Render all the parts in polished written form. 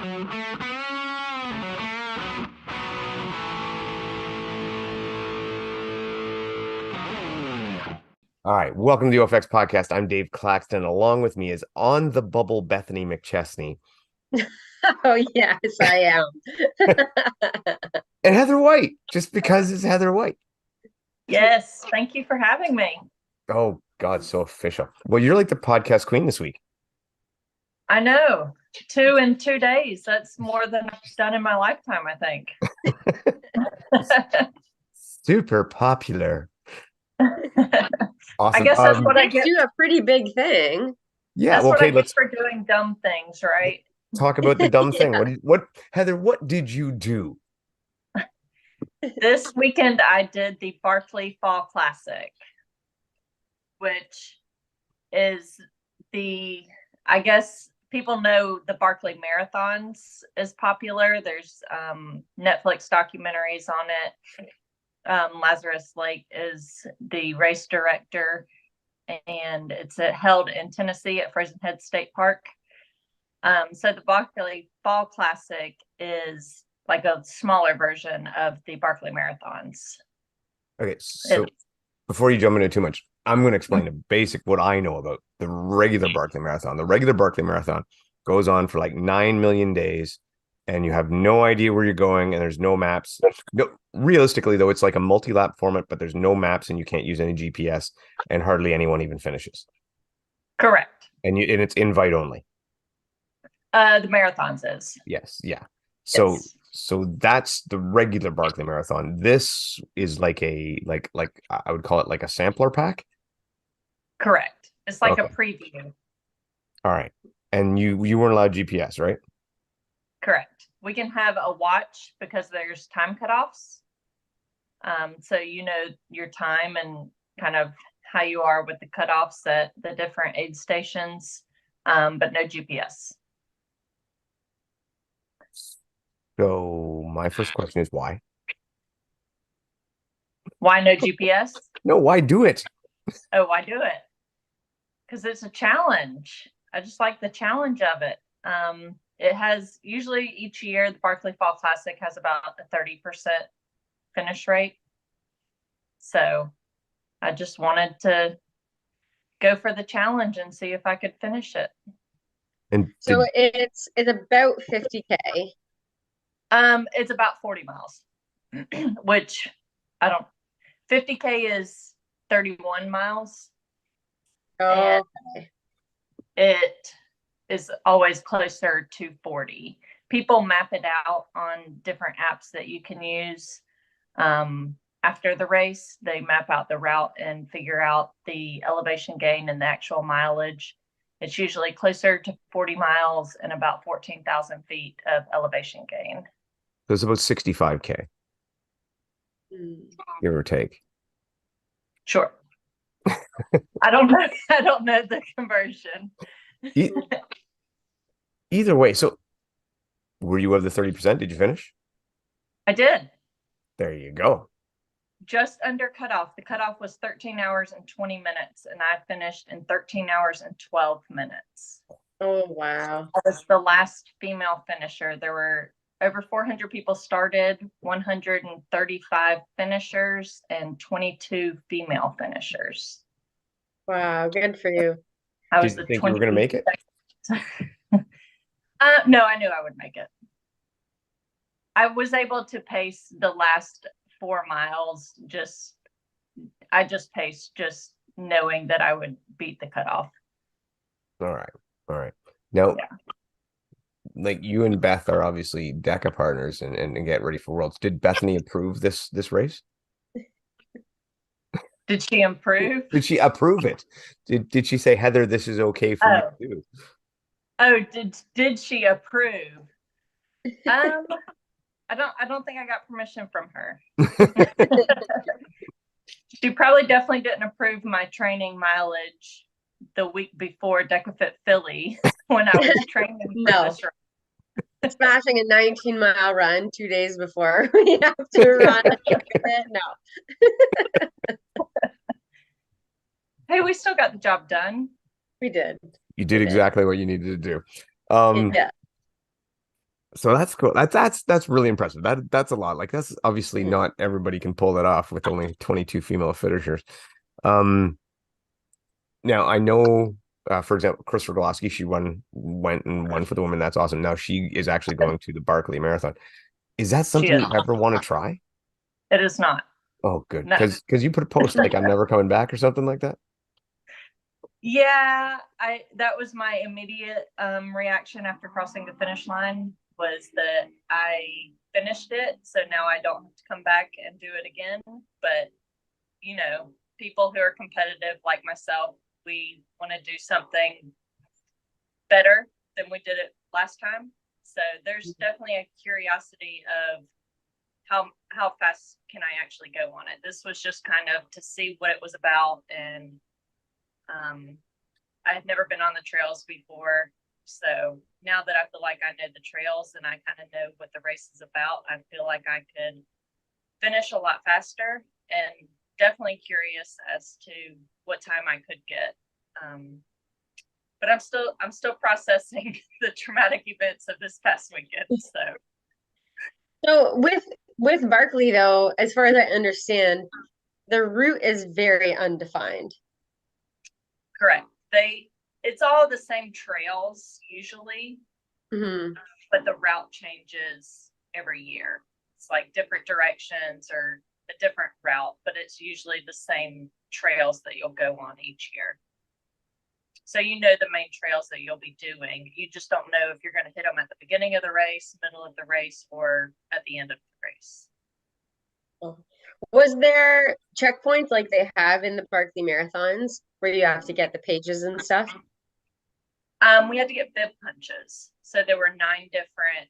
All right, welcome to the OFX podcast. I'm Dave Claxton. Along with me is on the bubble Bethany McChesney Oh, yes, I am. and Heather White, just because it's Heather White. Yes, thank you for having me. Oh God, so official. Well, you're like the podcast queen this week. I know. 2 in 2 days. That's more than I've done in my lifetime, I think. Super popular. I Awesome. guess that's what I Makes get. you a pretty big thing. Yeah, That's well, what I okay, get let's for doing dumb things, right? talk about the dumb thing. Yeah. Heather, what did you do? This weekend I did the Barkley Fall Classic, which is I guess people know the Barkley Marathons is popular. There's Netflix documentaries on it. Lazarus Lake is the race director, and it's held in Tennessee at Frozen Head State Park. So the Barkley Fall Classic is like a smaller version of the Barkley Marathons. Okay, so before you jump into too much, I'm going to explain the basic what I know about the regular Barkley Marathon. The regular Barkley Marathon goes on for like 9 million days, and you have no idea where you're going, and there's no maps. No, realistically, though, it's like a multi-lap format, but there's no maps, and you can't use any GPS, and hardly anyone even finishes. Correct. And it's invite only. The marathons is. Yes, yeah. So Yes. so that's the regular Barkley Marathon. This is like like I would call it like a sampler pack. Correct. It's like Okay. a preview. All right. And you weren't allowed GPS, right? Correct. We can have a watch because there's time cutoffs. So you know your time and kind of how you are with the cutoffs at the different aid stations, but no GPS. So my first question is why? Why no GPS? No, why do it? Oh, why do it? Because it's a challenge. I just like the challenge of it. It has usually each year the Barkley Fall Classic has about a 30% finish rate. So I just wanted to go for the challenge and see if I could finish it. And So it's about 50K. It's about 40 miles, which I don't. 50K is 31 miles. Oh, And it is always closer to 40. People map it out on different apps that you can use. After the race, they map out the route and figure out the elevation gain and the actual mileage. It's usually closer to 40 miles and about 14,000 feet of elevation gain. so it's about 65K, give or take. Sure. I don't know. I don't know the conversion. Either way, so were you of the 30%? Did you finish? I did. There you go. Just under cutoff. The cutoff was 13 hours and 20 minutes, and I finished in 13 hours and 12 minutes. oh, wow. I was the last female finisher. There were over 400 people started, 135 finishers, and 22 female finishers. Wow, good for you. I was Did you the think you were going to make it? No, I knew I would make it. I was able to pace the last 4 miles. I just paced, just knowing that I would beat the cutoff. All right. Now, like you and Beth are obviously Deka partners and get ready for Worlds. Did Bethany approve this race? Did she improve? Did she approve it? Did she say, Heather, this is okay for you to do? Oh, did she approve? I don't think I got permission from her. She probably definitely didn't approve my training mileage the week before Deka Fit Philly when I was training for No. this run. Smashing a 19-mile run 2 days before we have to run it. No. Hey, we still got the job done. We did. You did exactly what you needed to do. Yeah. So that's cool. That's really impressive. That's a lot. Like that's obviously not everybody can pull that off with only 22 female finishers. Um, Now I know, for example, Christopher Golowski, she went and won for the women. That's awesome. Now she is actually going to the Barkley Marathon. Is that She something is. you ever want to try? It is not. Oh, good. No. Because you put a post like I'm never coming back or something like that. Yeah, that was my immediate reaction after crossing the finish line, was that I finished it, so now I don't have to come back and do it again. But you know, people who are competitive like myself, we want to do something better than we did it last time. So there's definitely a curiosity of how fast can I actually go on it. This was just kind of to see what it was about, and I had never been on the trails before. So now that I feel like I know the trails and I kind of know what the race is about, I feel like I could finish a lot faster, and definitely curious as to what time I could get. But I'm still processing the traumatic events of this past weekend. So with Barkley though, as far as I understand, the route is very undefined. Correct. It's all the same trails usually, but the route changes every year. It's like different directions or a different route, but it's usually the same trails that you'll go on each year. So you know the main trails that you'll be doing. You just don't know if you're going to hit them at the beginning of the race, middle of the race, or at the end of the race. Was there checkpoints like they have in the Barkley marathons where you have to get the pages and stuff? We had to get bib punches. So there were 9 different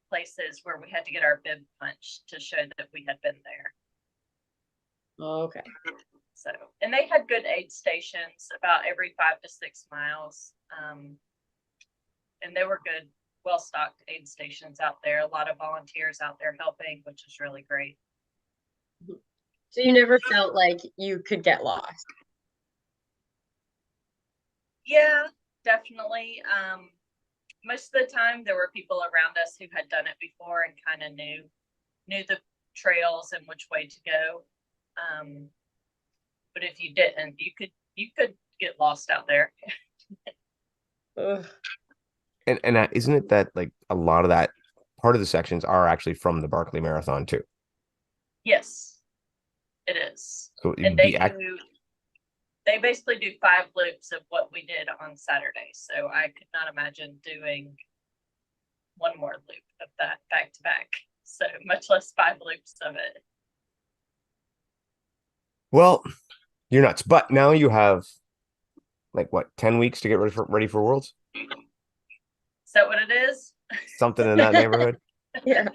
places where we had to get our bib punch to show that we had been there. Oh, okay. So, and they had good aid stations about every 5 to 6 miles. And they were good, well-stocked aid stations out there. A lot of volunteers out there helping, which is really great. So you never felt like you could get lost? Yeah, definitely. Most of the time there were people around us who had done it before and kind of knew the trails and which way to go. But if you didn't, you could get lost out there. And isn't it that like a lot of that part of the sections are actually from the Barkley Marathon too? Yes, it is. So and they basically do 5 loops of what we did on Saturday. So I could not imagine doing one more loop of that back to back. So much less 5 loops of it. Well, you're nuts. But now you have like what, 10 weeks to get ready for Worlds? Is that what it is? Something in that neighborhood? Yeah.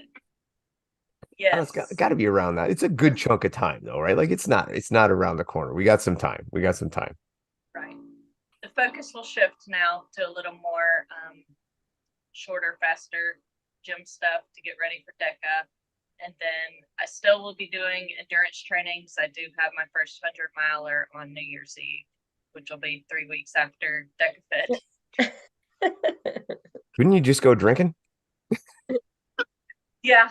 Yes. Oh, it's got to be around that. It's a good chunk of time though, right? Like it's not around the corner. We got some time. Right. The focus will shift now to a little more shorter, faster gym stuff to get ready for Deka. And then I still will be doing endurance trainings. I do have my first 100-miler on New Year's Eve, which will be 3 weeks after Deka Fit. Couldn't you just go drinking? Yeah.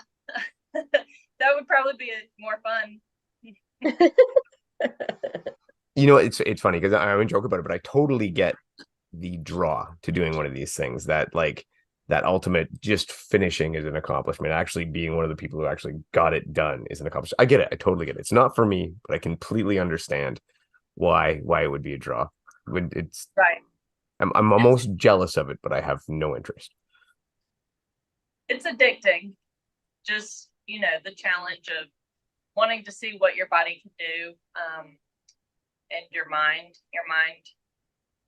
That would probably be more fun. You know, it's funny because I would joke about it, but I totally get the draw to doing one of these things, that like that ultimate just finishing is an accomplishment. Actually being one of the people who actually got it done is an accomplishment. I get it. I totally get it. It's not for me, but I completely understand why it would be a draw. It's right. I'm almost jealous of it, but I have no interest. It's addicting. Just, the challenge of wanting to see what your body can do, and your mind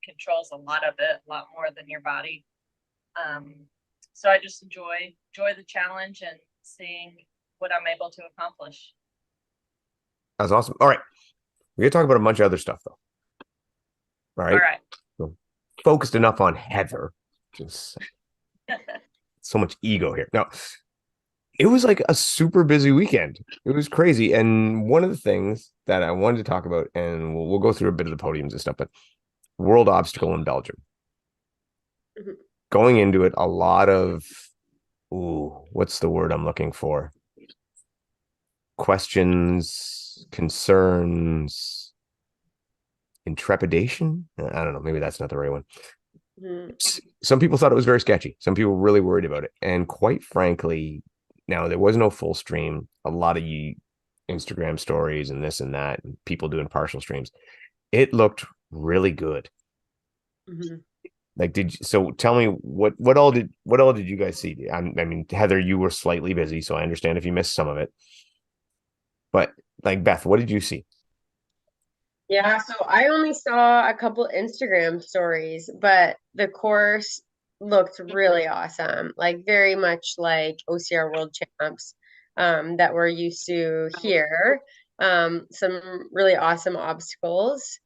controls a lot of it, a lot more than your body. So I just enjoy the challenge and seeing what I'm able to accomplish. That's awesome. All right. We're going to talk about a bunch of other stuff though. All right. So, focused enough on Heather. Just so much ego here. No, it was like a super busy weekend. It was crazy. And one of the things that I wanted to talk about, and we'll go through a bit of the podiums and stuff, but World Obstacle in Belgium. Going into it, a lot of what's the word I'm looking for? Questions, concerns, intrepidation. I don't know. Maybe that's not the right one. Some people thought it was very sketchy. Some people were really worried about it. And quite frankly, now there was no full stream. A lot of Instagram stories and this and that, and people doing partial streams. It looked really good. Like, so tell me what all did you guys see? I mean, Heather, you were slightly busy, so I understand if you missed some of it. But like, Beth, what did you see? Yeah, so I only saw a couple Instagram stories, but the course looked really awesome. Like very much like OCR World Champs that we're used to here. Some really awesome obstacles.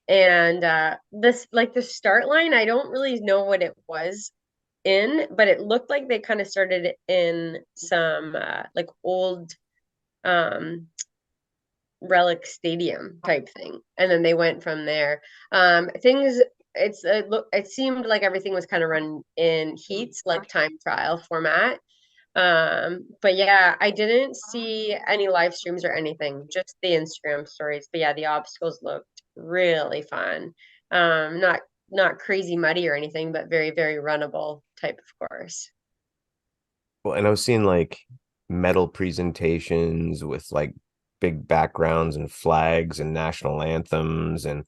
And this like the start line, I don't really know what it was in, but it looked like they kind of started in some like old relic stadium type thing, and then they went from there. Things it seemed like everything was kind of run in heats, like time trial format. But yeah, I didn't see any live streams or anything, just the Instagram stories. But yeah, the obstacles looked really fun. Not crazy muddy or anything, but very, very runnable type of course. Well, and I was seeing like medal presentations with like big backgrounds and flags and national anthems and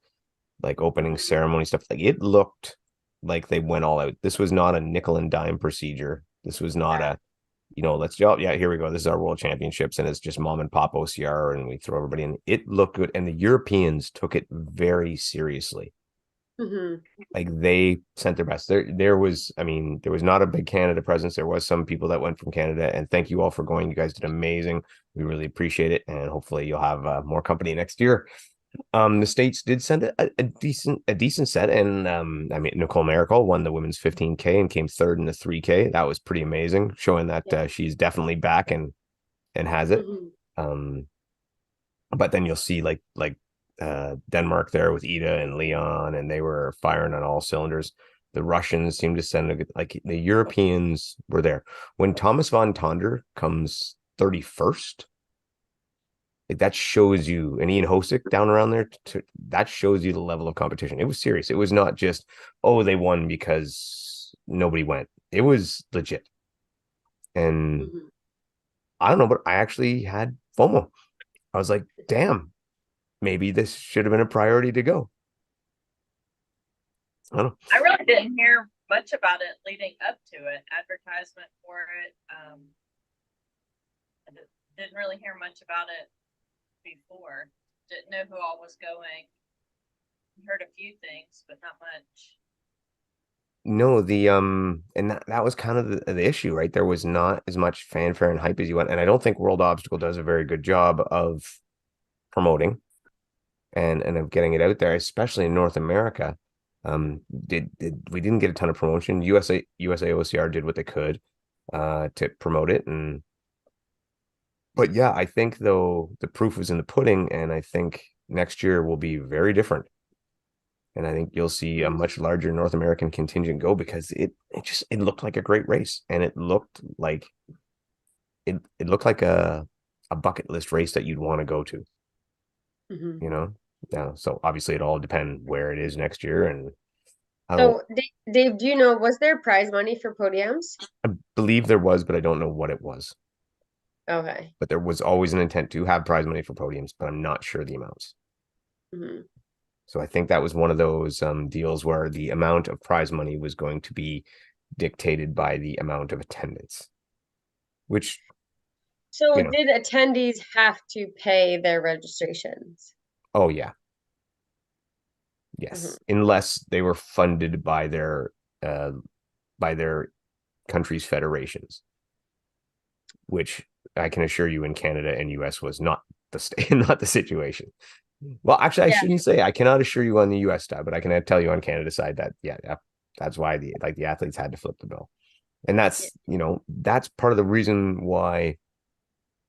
like opening ceremony stuff. Like it looked like they went all out. This was not a nickel and dime procedure. This was not a, let's go. Yeah, here we go. This is our world championships, and it's just mom and pop OCR, and we throw everybody in. It looked good, and the Europeans took it very seriously. Like they sent their best. There was, I mean, there was not a big Canada presence. There was some people that went from Canada, and thank you all for going. You guys did amazing. We really appreciate it, and hopefully you'll have more company next year. The States did send a decent set, and I mean, Nicole Miracle won the women's 15K and came third in the 3K. That was pretty amazing, showing that she's definitely back and has it. But then you'll see like Denmark there with Ida and Leon, and they were firing on all cylinders. The Russians seemed to send like the Europeans were there. When Thomas von Tonder comes 31st, like that shows you, and Ian Hosick down around there, that shows you the level of competition. It was serious. It was not just, oh, they won because nobody went. It was legit. And I don't know, but I actually had FOMO. I was like, damn, maybe this should have been a priority to go. I don't know. I really didn't hear much about it leading up to it. Advertisement for it. I didn't really hear much about it before. Didn't know who all was going. Heard a few things, but not much. No, and that was kind of the issue, right? There was not as much fanfare and hype as you want, and I don't think World Obstacle does a very good job of promoting and of getting it out there, especially in North America. We didn't get a ton of promotion. USA OCR did what they could to promote it, but yeah, I think though the proof was in the pudding, and I think next year will be very different. And I think you'll see a much larger North American contingent go, because it looked like a great race, and it looked like a bucket list race that you'd want to go to. Yeah. So obviously it all depends where it is next year. And so Dave, do you know, was there prize money for podiums? I believe there was, but I don't know what it was. Okay. But there was always an intent to have prize money for podiums, but I'm not sure the amounts. So I think that was one of those deals where the amount of prize money was going to be dictated by the amount of attendance, which. So did attendees have to pay their registrations? Oh, yeah. Yes. Unless they were funded by their country's federations, which I can assure you in Canada and US was not the situation. Well, actually, I shouldn't say. I cannot assure you on the US side, but I can tell you on Canada side that that's why the athletes had to flip the bill. And that's that's part of the reason why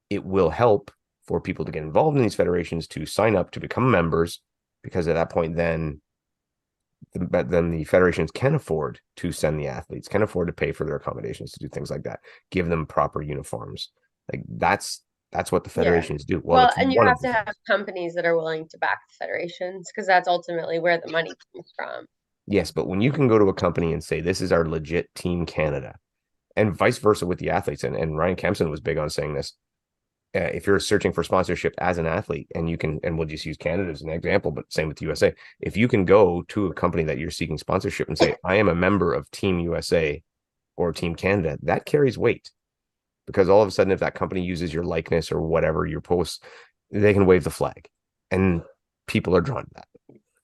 it will help for people to get involved in these federations, to sign up to become members, because at that point then then the federations can afford to send the athletes, can afford to pay for their accommodations, to do things like that, give them proper uniforms. Like that's what the federations do. Well, it's and you one of have the to have things. companies that are willing to back the federations because that's ultimately where the money comes from. Yes, but when you can go to a company and say, this is our legit Team Canada, and vice versa with the athletes, and Ryan Kempson was big on saying this. If you're searching for sponsorship as an athlete, and you can, and we'll just use Canada as an example, but same with USA, if you can go to a company that you're seeking sponsorship and say, I am a member of Team USA or Team Canada, that carries weight, because all of a sudden, if that company uses your likeness or whatever, your posts, they can wave the flag, and people are drawn to that.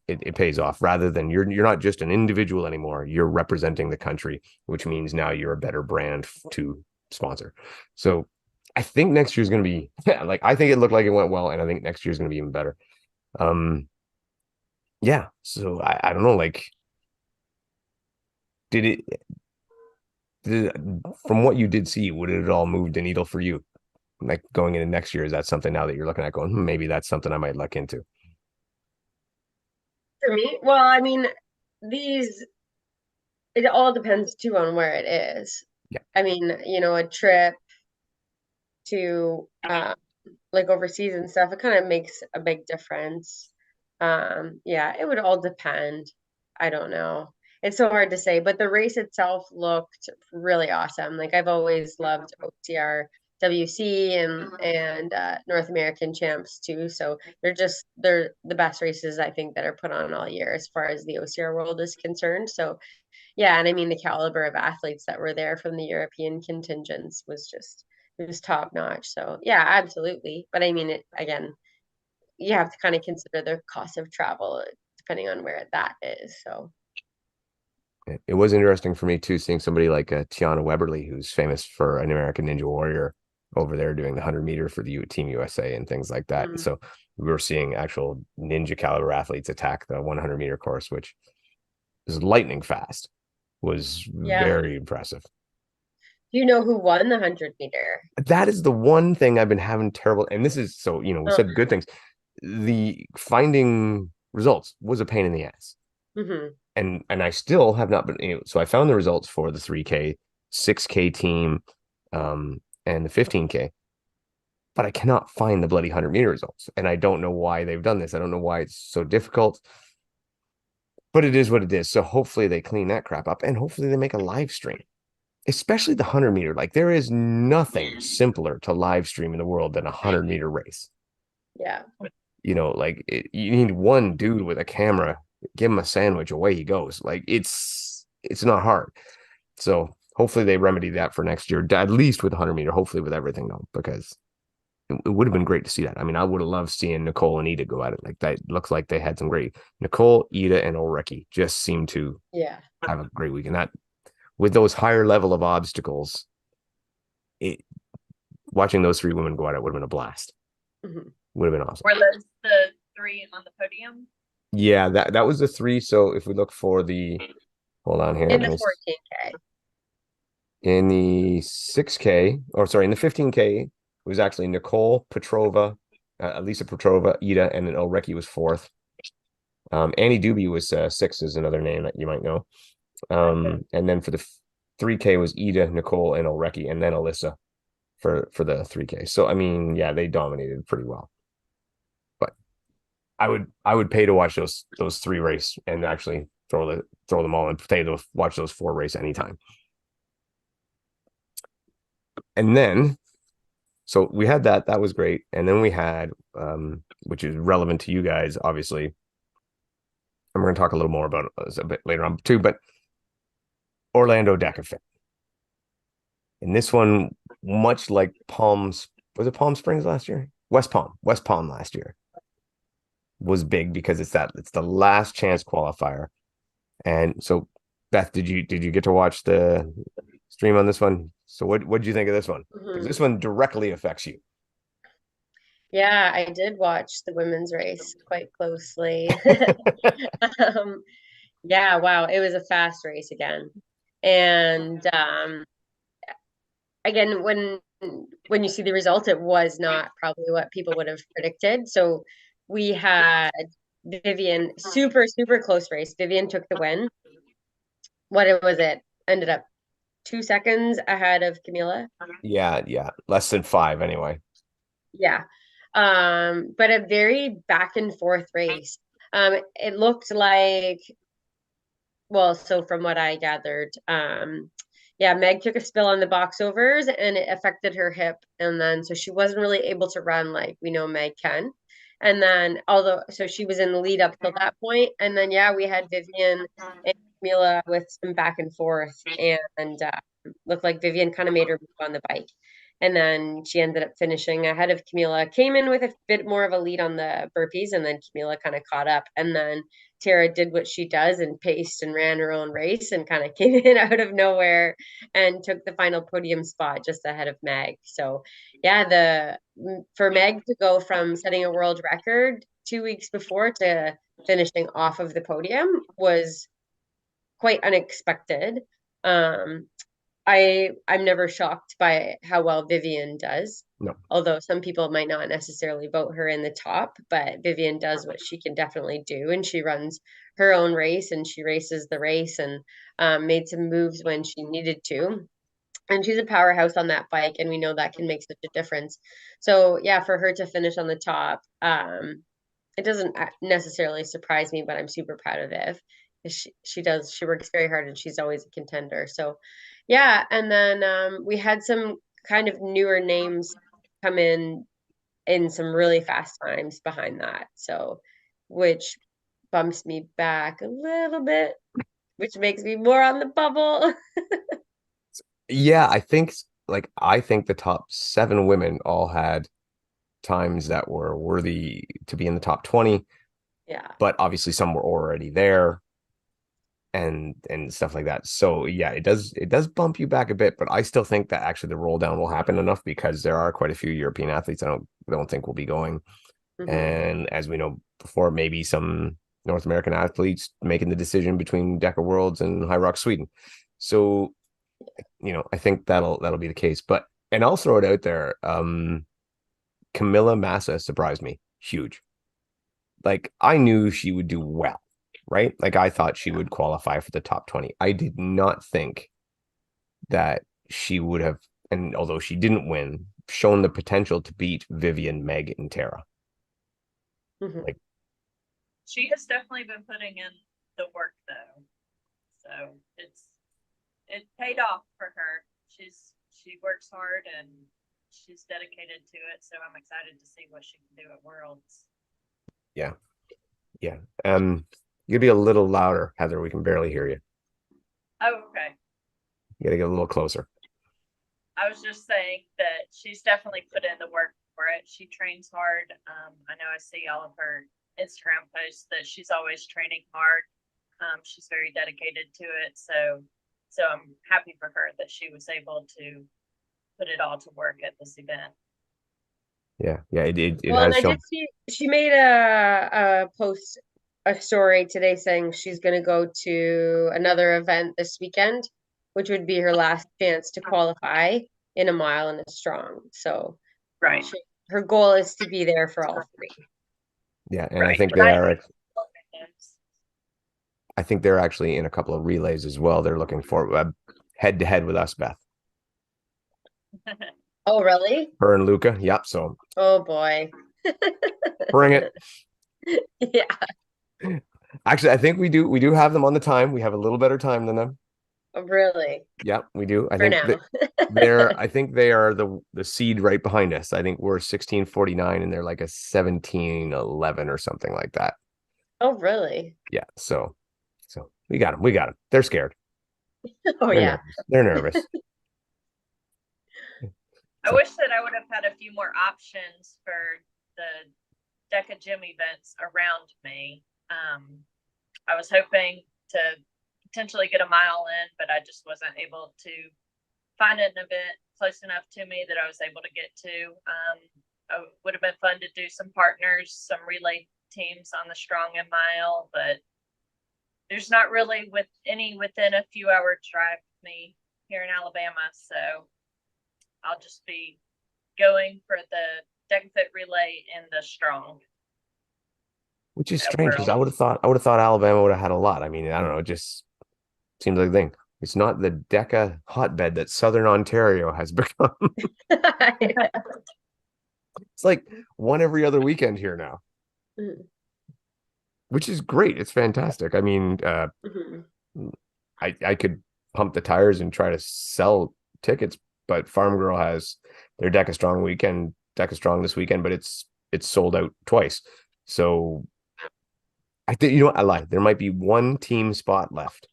It pays off, rather than you're not just an individual anymore. You're representing the country, which means now you're a better brand to sponsor. So I think next year's going to be like, I think it looked like it went well, and I think next year's going to be even better. Yeah. So I don't know, like, did it, from what you did see, would it all move the needle for you? Like going into next year, is that something now that you're looking at going, maybe that's something I might look into? For me, well, I mean, these it all depends too on where it is. Yeah. I mean, a trip to like overseas and stuff, it kind of makes a big difference. Yeah, it would all depend. I don't know. It's so hard to say, but the race itself looked really awesome. Like I've always loved OCR WC and North American champs too. So they're the best races I think that are put on all year as far as the OCR world is concerned. So yeah, and I mean the caliber of athletes that were there from the European contingents was just it was top notch. So yeah, absolutely. But I mean it again, you have to kind of consider the cost of travel depending on where that is. So It was interesting for me too, seeing somebody like Tiana Weberly, who's famous for an American Ninja Warrior, over there doing the 100 meter for the Team USA and things like that. And so we were seeing actual ninja caliber athletes attack the 100-meter course, which is lightning fast, was very impressive. Do you know who won the 100 meter? That is the one thing I've been having terrible. And this is so, we said good things. The finding results was a pain in the ass. Mm-hmm. And I still have not been. So I found the results for the 3K, 6K team, and the 15K, but I cannot find the bloody 100-meter results, and I don't know why they've done this. I don't know why it's so difficult, but it is what it is. So hopefully they clean that crap up, and hopefully they make a live stream, especially the 100-meter. Like there is nothing simpler to live stream in the world than a 100-meter race. Yeah. Like you need one dude with a camera, give him a sandwich, away he goes. Like it's not hard. So hopefully they remedy that for next year, at least with 100-meter, hopefully with everything though, because it would have been great to see that. I mean, I would have loved seeing Nicole and Ida go at it. Like that looks like they had some great. Nicole, Ida, and Ulrike just seemed to have a great week. And that, with those higher level of obstacles, watching those three women go at it would have been a blast. Mm-hmm. Would have been awesome. Were those the three on the podium? Yeah, that was the three. So if we look for the, hold on here. In the 14K. In the 6K, or sorry, in the 15K, it was actually Nicole Petrova, Elisa Petrova, Ida, and then Ulrike was fourth. Annie Doobie was sixth, is another name that you might know. And then for the 3K was Ida, Nicole, and Ulrike, and then Alyssa for the 3K. So I mean, yeah, they dominated pretty well. But I would pay to watch those three race and actually throw them all and pay to watch those four race anytime. And then, so we had that was great. And then we had, which is relevant to you guys, obviously. And we're going to talk a little more about it a bit later on too, but Orlando Deka Fit. And this one, much like was it Palm Springs last year? West Palm last year was big because it's the last chance qualifier. And so, Beth, did you get to watch the stream on this one? So what did you think of this one? Because this one directly affects you. Yeah, I did watch the women's race quite closely. Yeah, wow, it was a fast race again. And again, when you see the result, it was not probably what people would have predicted. So we had Vivian, super, super close race. Vivian took the win. Was it? Ended up 2 seconds ahead of Camila. Yeah. Less than 5 anyway. Yeah. But a very back and forth race. It looked like, well, so from what I gathered, yeah, Meg took a spill on the box overs and it affected her hip. And then, so she wasn't really able to run like we know Meg can. And then, so she was in the lead up till that point. And then, yeah, we had Vivian and Camila with some back and forth. And looked like Vivian kind of made her move on the bike. And then she ended up finishing ahead of Camila, came in with a bit more of a lead on the burpees, and then Camila kind of caught up. And then Tara did what she does and paced and ran her own race and kind of came in out of nowhere and took the final podium spot just ahead of Meg. So yeah, for Meg to go from setting a world record 2 weeks before to finishing off of the podium was quite unexpected. I'm never shocked by how well Vivian does. No. Although some people might not necessarily vote her in the top, but Vivian does what she can definitely do, and she runs her own race and she races the race and made some moves when she needed to. And she's a powerhouse on that bike, and we know that can make such a difference. So yeah, for her to finish on the top, it doesn't necessarily surprise me, but I'm super proud of Viv. She works very hard and she's always a contender. So yeah, and then we had some kind of newer names come in some really fast times behind that. So which bumps me back a little bit, which makes me more on the bubble. Yeah, I think the top 7 women all had times that were worthy to be in the top 20. Yeah. But obviously some were already there and stuff like that. So yeah, it does bump you back a bit, but I still think that actually the roll down will happen enough because there are quite a few European athletes I don't think will be going. Mm-hmm. And as we know before, maybe some North American athletes making the decision between Deka Worlds and High Rock Sweden. So, I think that'll be the case. And I'll throw it out there. Camilla Massa surprised me. Huge. Like I knew she would do well, right? Like I thought she would qualify for the top 20. I did not think that she would have, and although she didn't win, shown the potential to beat Vivian, Meg, and Tara. Mm-hmm. Like she has definitely been putting in the work though. So it paid off for her. She works hard and she's dedicated to it. So I'm excited to see what she can do at Worlds. Yeah. You gotta be a little louder, Heather. We can barely hear you. Oh, okay. You gotta get a little closer. I was just saying that she's definitely put in the work for it. She trains hard. I know I see all of her Instagram posts that she's always training hard. She's very dedicated to it. So I'm happy for her that she was able to put it all to work at this event. Yeah. It Well, and has I shown. did see she made a post, a story today saying she's going to go to another event this weekend, which would be her last chance to qualify in a mile and a strong. So Right. her goal is to be there for all 3. Yeah, and Right. I think they're actually in a couple of relays as well. They're looking for head to head with us, Beth. Oh, really? Her and Luca. Yep. So. Oh boy. Bring it. Yeah. Actually, I think we do have them on the time. We have a little better time than them. Oh, really? Yep, we do. I For think now. I think they are the seed right behind us. I think we're 1649 and they're like a 1711 or something like that. Oh, really? Yeah. So we got them. We got them. They're scared. Oh, They're yeah. nervous. They're nervous. I wish that I would have had a few more options for the Deka Gym events around me. I was hoping to potentially get a mile in, but I just wasn't able to find an event close enough to me that I was able to get to. It would have been fun to do some partners, some relay teams on the strong and mile, but there's not really within a few hour drive of me here in Alabama. So I'll just be going for the Deka Fit relay in the strong. which is strange because I would have thought Alabama would have had a lot. I mean, I don't know, it just seems like a thing. It's not the Deka hotbed that Southern Ontario has become. It's like one every other weekend here now, which is great. It's fantastic. I mean, I could pump the tires and try to sell tickets, but Farm Girl has their Deka Strong this weekend, but it's sold out twice. So I think, you know what, I lied. There might be one team spot left.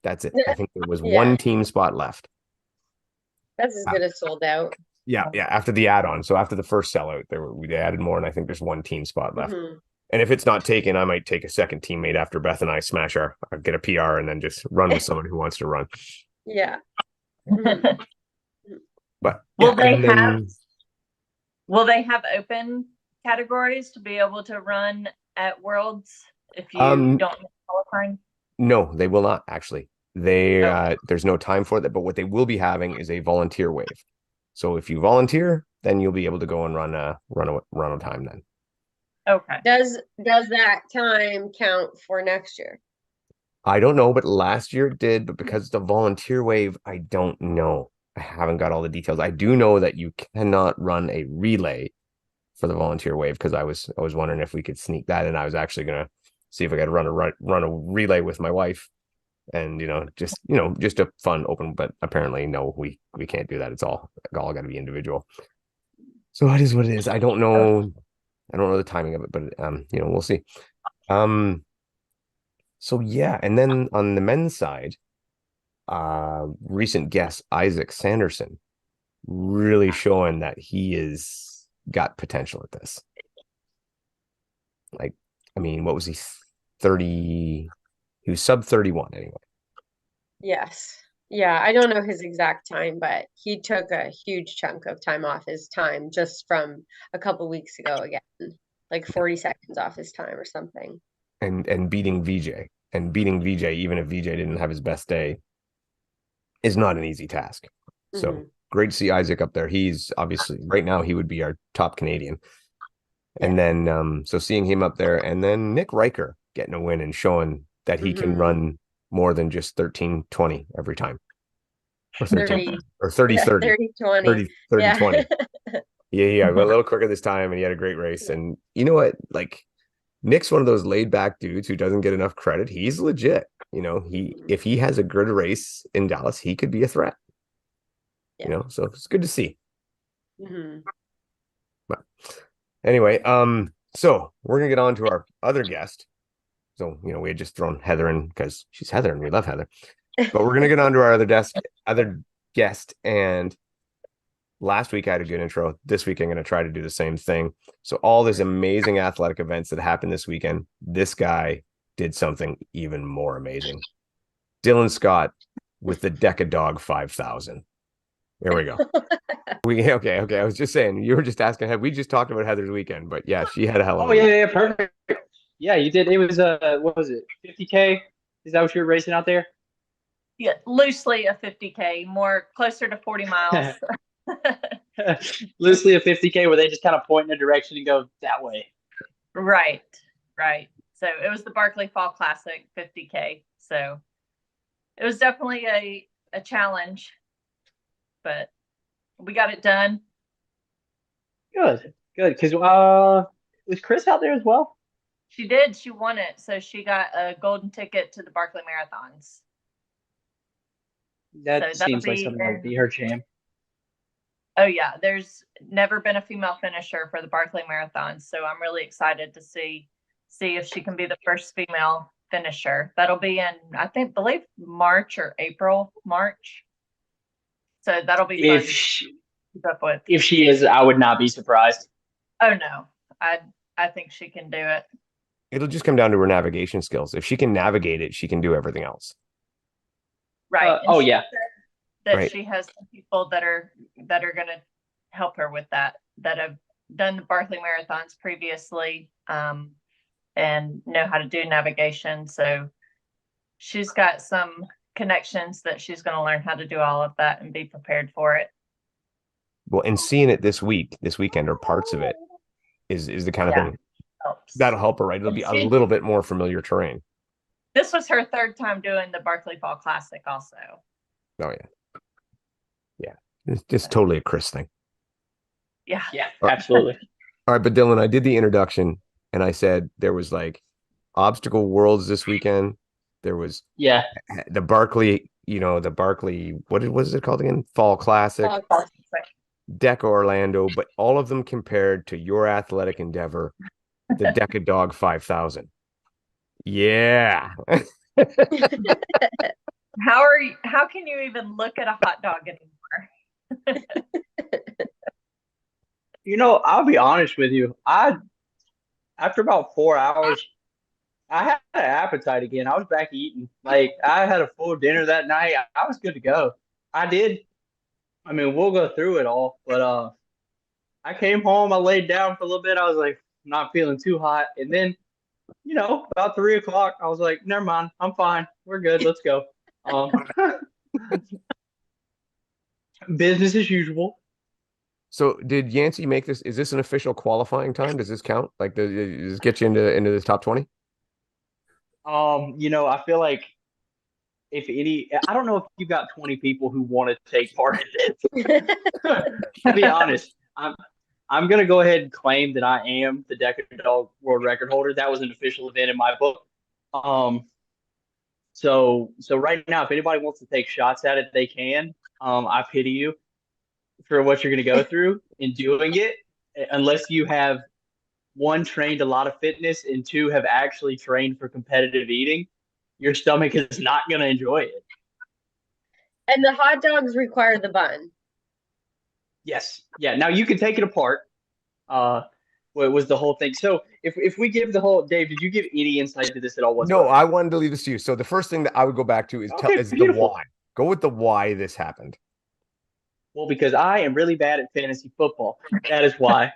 That's it. I think there was one team spot left. That's as good as sold out. Yeah. After the add-on, so after the first sellout, we added more, and I think there's one team spot left. And if it's not taken, I might take a second teammate after Beth and I smash get a PR, and then just run with someone who wants to run. Yeah. But will they have open categories to be able to run at Worlds if you don't miss qualifying? No, they will not actually. There's no time for that, but what they will be having is a volunteer wave. So if you volunteer, then you'll be able to go and run a time then. Okay. Does that time count for next year? I don't know, but last year it did, but because it's a volunteer wave, I don't know. I haven't got all the details. I do know that you cannot run a relay for the volunteer wave, because I was wondering if we could sneak that in. I was actually gonna see if I could run a relay with my wife, and just a fun open, but apparently no, we can't do that. It's all got to be individual. So it is what it is. I don't know the timing of it, but we'll see. So yeah, and then on the men's side, recent guest Isaac Sanderson really showing that he is got potential at this. Like, I mean, what was he, 30? He was sub 31 anyway. Yes. Yeah, I don't know his exact time, but he took a huge chunk of time off his time just from a couple weeks ago again, like 40 seconds off his time or something. And beating VJ, even if VJ didn't have his best day, is not an easy task. So great to see Isaac up there. He's obviously right now he would be our top Canadian. And then so seeing him up there, and then Nick Riker getting a win and showing that he can run more than just 13:20 every time. Or 30 30 20. Yeah, went a little quicker this time, and he had a great race. And you know what? Like, Nick's one of those laid back dudes who doesn't get enough credit. He's legit. If he has a good race in Dallas, he could be a threat. So it's good to see. But anyway, so we're gonna get on to our other guest. So we had just thrown Heather in because she's Heather and we love Heather. But we're gonna get on to our other guest. And last week I had a good intro. This week I'm gonna try to do the same thing. So all these amazing athletic events that happened this weekend, this guy did something even more amazing. Dylan Scott with the Deka Dog 5000. Here we go. Okay. I was just saying, you were just asking, we just talked about Heather's weekend, but yeah, she had a hell of a yeah, perfect. Yeah, you did. It was what was it, 50K? Is that what you were racing out there? Yeah, loosely a 50K, more closer to 40 miles. Loosely a 50K, where they just kind of point in a direction and go that way. Right. So it was the Barkley Fall Classic 50K. So it was definitely a challenge, but we got it done. Good. Because was Chris out there as well? She did. She won it. So she got a golden ticket to the Barkley Marathons. That seems like something that would be her jam. Oh, yeah. There's never been a female finisher for the Barkley Marathon. So I'm really excited to see if she can be the first female finisher. That'll be in, believe March or March. So that'll be fun to keep up with. If she is, I would not be surprised. Oh, no. I think she can do it. It'll just come down to her navigation skills. If she can navigate it, she can do everything else. Right. Right. She has some people that are going to help her with that have done the Barkley Marathons previously, and know how to do navigation. So she's got some connections that she's going to learn how to do all of that and be prepared for it. Well, and seeing it this weekend, or parts of it, is the kind of thing. helps. That'll help her, right? It'll be a little bit more familiar terrain. This was her third time doing the Barkley Fall Classic also. Oh, yeah. Yeah. It's just totally a Chris thing. Yeah. Yeah, absolutely. All right, but Dylan, I did the introduction and I said there was like obstacle worlds this weekend. There was the Barkley, the Barkley, what was it called again? Fall Classic, Deka Orlando, but all of them compared to your athletic endeavor, the Deka Dog 5000. Yeah. How can you even look at a hot dog anymore? I'll be honest with you. After about 4 hours, I had an appetite again. I was back eating. Like, I had a full dinner that night. I was good to go. I did. I mean, we'll go through it all, but I came home. I laid down for a little bit. I was like, not feeling too hot, and then, about 3 o'clock, I was like, never mind. I'm fine. We're good. Let's go. Business as usual. So did Yancey make this? Is this an official qualifying time? Does this count? Like, does this get you into the top 20? I feel like I don't know if you got 20 people who want to take part in this. To be honest, I'm gonna go ahead and claim that I am the Deka Dog world record holder. That was an official event in my book. So right now, if anybody wants to take shots at it, they can. I pity you for what you're gonna go through in doing it, unless you have, one, trained a lot of fitness, and two, have actually trained for competitive eating. Your stomach is not going to enjoy it. And the hot dogs require the bun. Yes. Yeah. Now you can take it apart. What was the whole thing? So if we give the whole, Dave, did you give any insight to this at all? No, I wanted to leave this to you. So the first thing that I would go back to is the why. Go with the why this happened. Well, because I am really bad at fantasy football. That is why.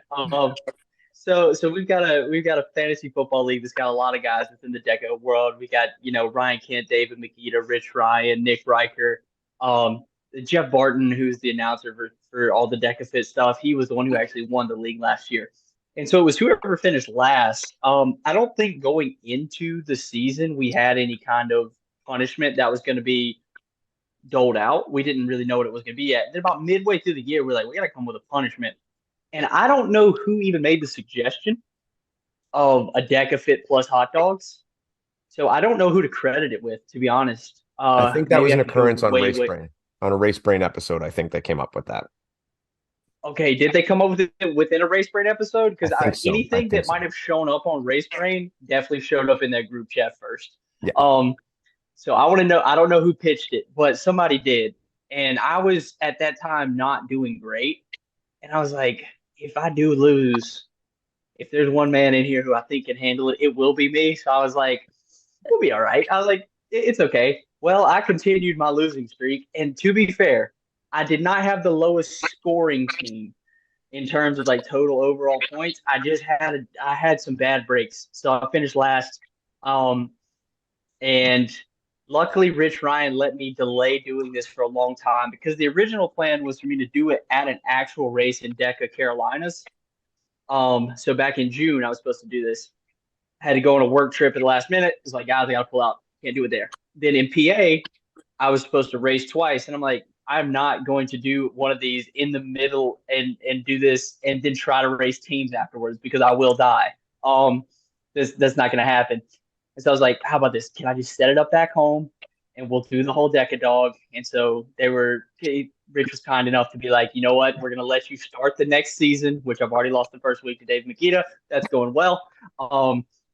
So we've got a fantasy football league that's got a lot of guys within the Deka world. We got, Ryan Kent, David Makita, Rich Ryan, Nick Riker, Jeff Barton, who's the announcer for all the Deka Fit stuff. He was the one who actually won the league last year. And so it was whoever finished last. I don't think going into the season we had any kind of punishment that was going to be doled out. We didn't really know what it was going to be yet. Then about midway through the year, we're like, we got to come with a punishment. And I don't know who even made the suggestion of a Deka Fit plus hot dogs. So I don't know who to credit it with, to be honest. I think that was an occurrence on Race Brain. On a Race Brain episode, I think they came up with that. Okay, did they come up with it within a Race Brain episode? Because anything that might have shown up on Race Brain definitely showed up in that group chat first. Yeah. So I want to know. I don't know who pitched it, but somebody did, and I was at that time not doing great, and I was like, if I do lose, if there's one man in here who I think can handle it, it will be me. So I was like, we'll be all right. I was like, it's okay. Well, I continued my losing streak. And to be fair, I did not have the lowest scoring team in terms of like total overall points. I had some bad breaks. So I finished last. And luckily, Rich Ryan let me delay doing this for a long time, because the original plan was for me to do it at an actual race in Deka, Carolinas. So back in June, I was supposed to do this. I had to go on a work trip at the last minute. It was like, guys, I got to pull out. Can't do it there. Then in PA, I was supposed to race twice. And I'm like, I'm not going to do one of these in the middle and do this and then try to race teams afterwards, because I will die. That's not going to happen. And so I was like, how about this? Can I just set it up back home and we'll do the whole Deka Dog? And so Rich was kind enough to be like, you know what? We're going to let you start the next season, which I've already lost the first week to Dave Makita. That's going well.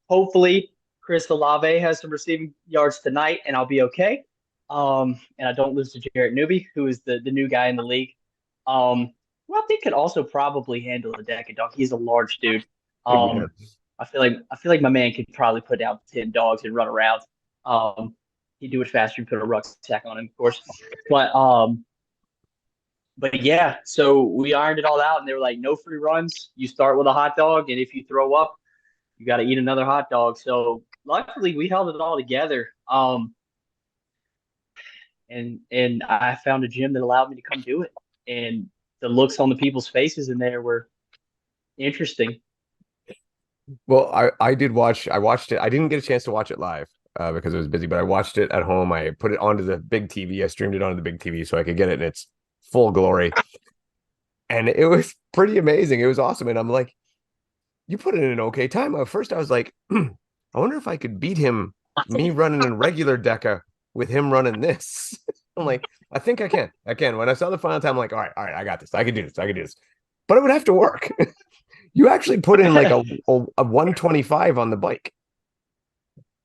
Hopefully Chris Olave has some receiving yards tonight and I'll be okay. And I don't lose to Jarrett Newby, who is the new guy in the league. Who I think could also probably handle a Deka Dog. He's a large dude. I feel like my man could probably put down 10 dogs and run around. He'd do it faster and put a rucksack on him, of course. But yeah, so we ironed it all out, and they were like, no free runs. You start with a hot dog, and if you throw up, you got to eat another hot dog. So luckily, we held it all together. And I found a gym that allowed me to come do it, and the looks on the people's faces in there were interesting. Well, I watched it. I didn't get a chance to watch it live because I was busy, but I watched it at home. I put it onto the big TV. I streamed it onto the big TV so I could get it in its full glory. And it was pretty amazing. It was awesome. And I'm like, you put it in an okay time. At first, I was like, I wonder if I could beat him, me running in regular Deka with him running this. I'm like, I think I can. I can. When I saw the final time, I'm like, all right, I got this. I can do this. I can do this. But it would have to work. You actually put in like a 125 on the bike.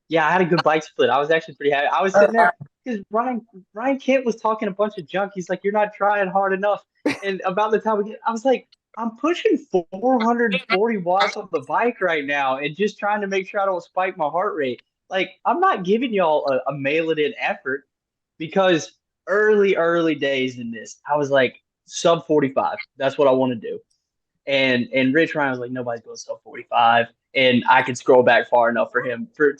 Yeah, I had a good bike split. I was actually pretty happy. I was sitting there because Ryan Kent was talking a bunch of junk. He's like, "You're not trying hard enough." And about the time we get, I was like, "I'm pushing 440 watts on the bike right now, and just trying to make sure I don't spike my heart rate. Like, I'm not giving y'all a mail it in effort because early days in this, I was like sub 45. That's what I want to do. And Rich Ryan was like, nobody's going sub 45. And I could scroll back far enough for him to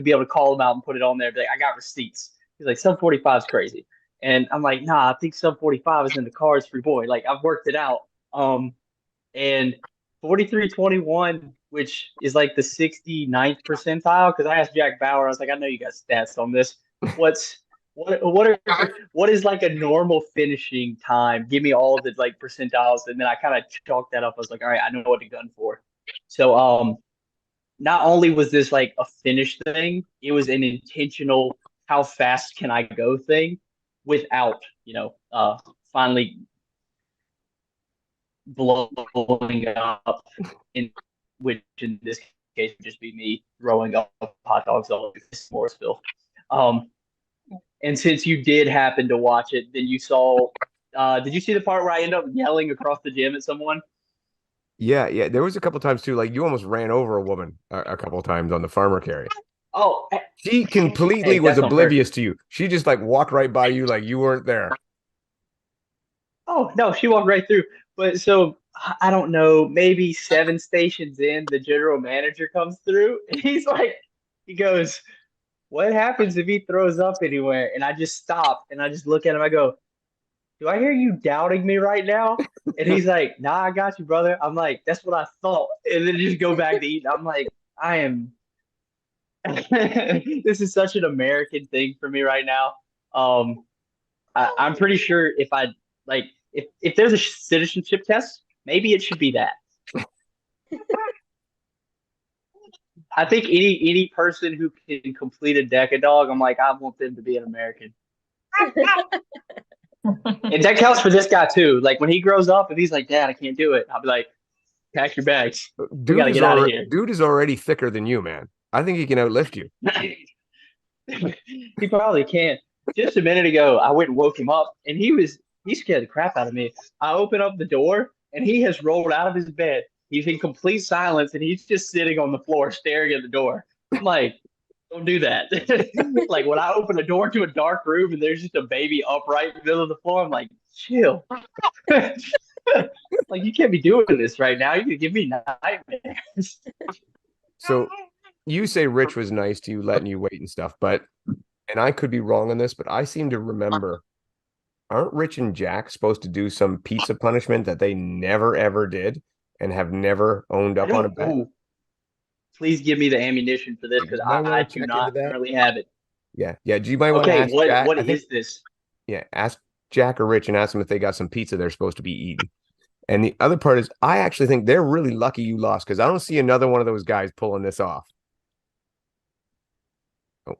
be able to call him out and put it on there. Be like, I got receipts. He's like, sub 45 is crazy. And I'm like, nah, I think sub 45 is in the cards for your boy. Like, I've worked it out. And 43.21, which is like the 69th percentile. Because I asked Jack Bauer, I was like, I know you got stats on this. What is like a normal finishing time? Give me all of the like percentiles, and then I kind of chalked that up. I was like, all right, I know what to gun for. So not only was this like a finish thing, it was an intentional how fast can I go thing without, finally blowing up, in which in this case would just be me throwing up hot dogs all over Morrisville. And since you did happen to watch it, then you saw. Did you see the part where I end up yelling across the gym at someone? Yeah. There was a couple times too, like you almost ran over a woman a couple times on the farmer carry. Oh, She completely hey, was that's on her. oblivious to you. She just like walked right by you like you weren't there. Oh no, she walked right through. But so I don't know, maybe 7 stations in, the general manager comes through, and he goes, "What happens if he throws up anywhere?" And I just stop and I just look at him. I go, "Do I hear you doubting me right now?" And he's like, "Nah, I got you, brother." I'm like, "That's what I thought." And then just go back to eating. I'm like, I am. This is such an American thing for me right now. I'm pretty sure if I like if there's a citizenship test, maybe it should be that. I think any person who can complete a Deka Dog, I'm like, I want them to be an American. And that counts for this guy too. Like when he grows up and he's like, Dad, I can't do it. I'll be like, pack your bags. We gotta get out of here. Dude is already thicker than you, man. I think he can outlift you. He probably can. Just a minute ago, I went and woke him up, and he scared the crap out of me. I open up the door, and he has rolled out of his bed. He's in complete silence, and he's just sitting on the floor staring at the door. I'm like, don't do that. Like when I open a door to a dark room and there's just a baby upright in the middle of the floor, I'm like, chill. Like you can't be doing this right now. You can give me nightmares. So you say Rich was nice to you, letting you wait and stuff, but and I could be wrong on this, but I seem to remember, aren't Rich and Jack supposed to do some pizza punishment that they never ever did and have never owned up on a bet? Please give me the ammunition for this because I do not currently have it. Yeah. Do you might want to ask Jack? What is this? Yeah, ask Jack or Rich and ask them if they got some pizza they're supposed to be eating. And the other part is, I actually think they're really lucky you lost because I don't see another one of those guys pulling this off. Oh,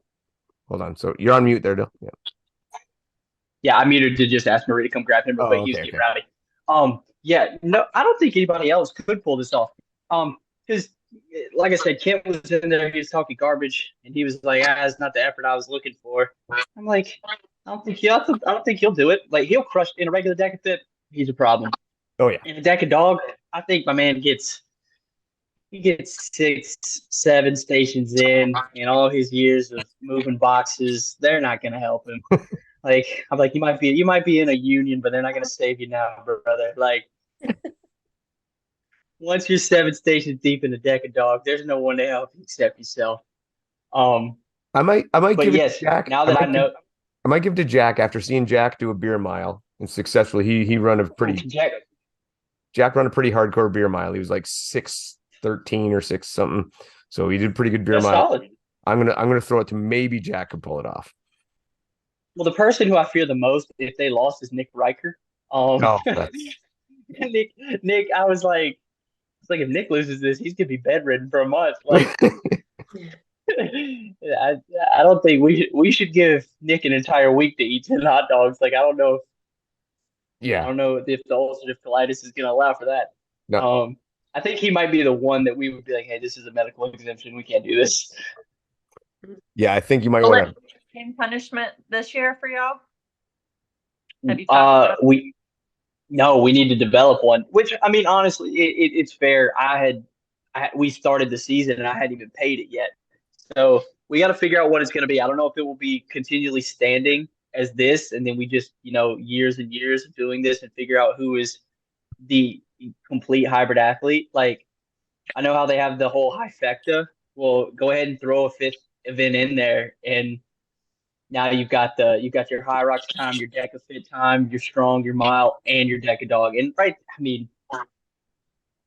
hold on. So you're on mute there, Dill. Yeah. Yeah, I muted to just ask Marie to come grab him, but he's getting rowdy. Yeah, no, I don't think anybody else could pull this off. Because like I said, Kent was in there, he was talking garbage, and he was like, it's not the effort I was looking for. I'm like, I don't think he'll do it. Like he'll crush in a regular Deka Fit, he's a problem. Oh yeah. In a Deka Dog, I think my man gets 6-7 stations in, and all his years of moving boxes, they're not gonna help him. Like I'm like, you might be in a union, but they're not gonna save you now, brother. Like once you're 7 stations deep in the Deka Dog, there's no one to help you except yourself. I might give it to Jack. Now that I know, I might give it to Jack after seeing Jack do a beer mile and successfully. He run a pretty Jack run a pretty hardcore beer mile. He was like 6 6:13 or 6 something. So he did pretty good beer That's mile. solid. I'm gonna throw it to maybe Jack could pull it off. Well, the person who I fear the most if they lost is Nick Riker. No, that's Nick, I was like, it's like if Nick loses this, he's gonna be bedridden for a month. Like, I, I don't think we should give Nick an entire week to eat 10 hot dogs. Like, I don't know yeah. if the ulcerative colitis is gonna allow for that. No, I think he might be the one that we would be like, hey, this is a medical exemption. We can't do this. yeah, I think you might Will want it to. be game punishment this year for y'all? Have you talked about it? We need to develop one. Which I mean, honestly, it's fair. We started the season and I hadn't even paid it yet, so we got to figure out what it's going to be. I don't know if it will be continually standing as this, and then we just years and years of doing this and figure out who is the complete hybrid athlete. Like I know how they have the whole trifecta. Well, go ahead and throw a fifth event in there, and now you've got your high rocks time, your Deka Fit time, your strong, your mile, and your Deka Dog. And right, I mean,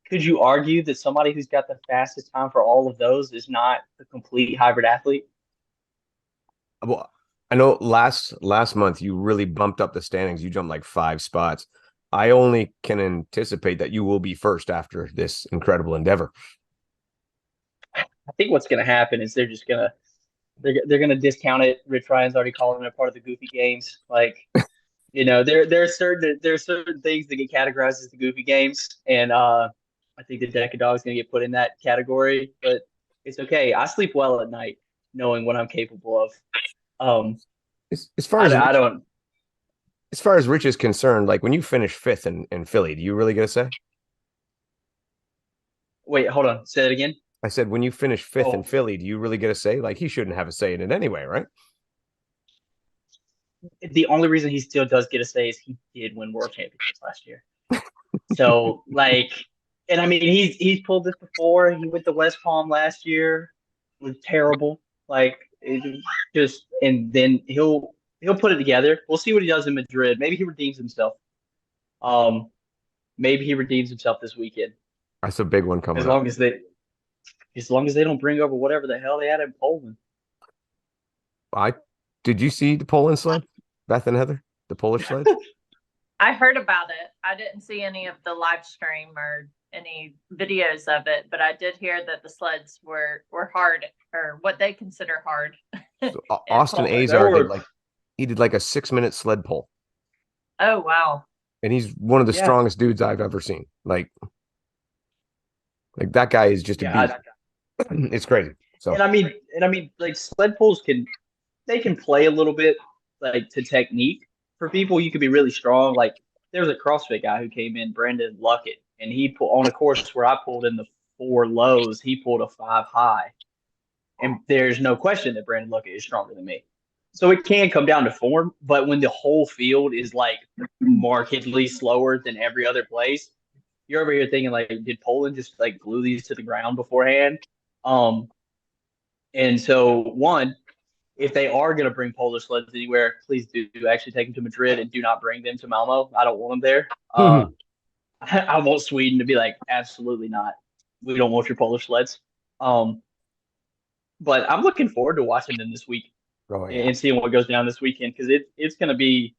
could you argue that somebody who's got the fastest time for all of those is not the complete hybrid athlete? Well, I know last month you really bumped up the standings. You jumped like 5 spots. I only can anticipate that you will be first after this incredible endeavor. I think what's going to happen is they're gonna discount it. Rich Ryan's already calling it a part of the Goofy Games. Like there are certain things that get categorized as the Goofy Games, and I think the Deka Dog is gonna get put in that category. But it's okay. I sleep well at night knowing what I'm capable of. As far as I don't. As far as Rich is concerned, like when you finish 5th in Philly, do you really get a say? Wait, hold on. Say that again. I said, when you finish 5th in Oh, Philly, do you really get a say? Like he shouldn't have a say in it anyway, right? the only reason he still does get a say is he did win world championships last year. So like, and I mean he's pulled this before. He went to West Palm last year, it was terrible. Like it just, and then he'll put it together. We'll see what he does in Madrid. Maybe he redeems himself. Um, maybe he redeems himself this weekend. That's a big one coming As up. long as they don't bring over whatever the hell they had in Poland. Did you see the Poland sled, Beth and Heather? The Polish sled? I heard about it. I didn't see any of the live stream or any videos of it, but I did hear that the sleds were hard, or what they consider hard. So, Austin Poland. Azar did like a 6-minute sled pull. Oh wow. And he's one of the strongest dudes I've ever seen. Like that guy is just a beast. It's crazy. So and I mean, like sled pulls can play a little bit like to technique. For people, you could be really strong. Like there was a CrossFit guy who came in, Brandon Luckett, and he pulled on a course where I pulled in the 4 lows. He pulled a 5 high, and there's no question that Brandon Luckett is stronger than me. So it can come down to form, but when the whole field is like markedly slower than every other place, you're over here thinking like, did Poland just like glue these to the ground beforehand? And so one, if they are going to bring Polish sleds anywhere, please do actually take them to Madrid and do not bring them to Malmo. I don't want them there. I want Sweden to be like, absolutely not. We don't want your Polish sleds. But I'm looking forward to watching them this week and seeing what goes down this weekend, because it's going to be.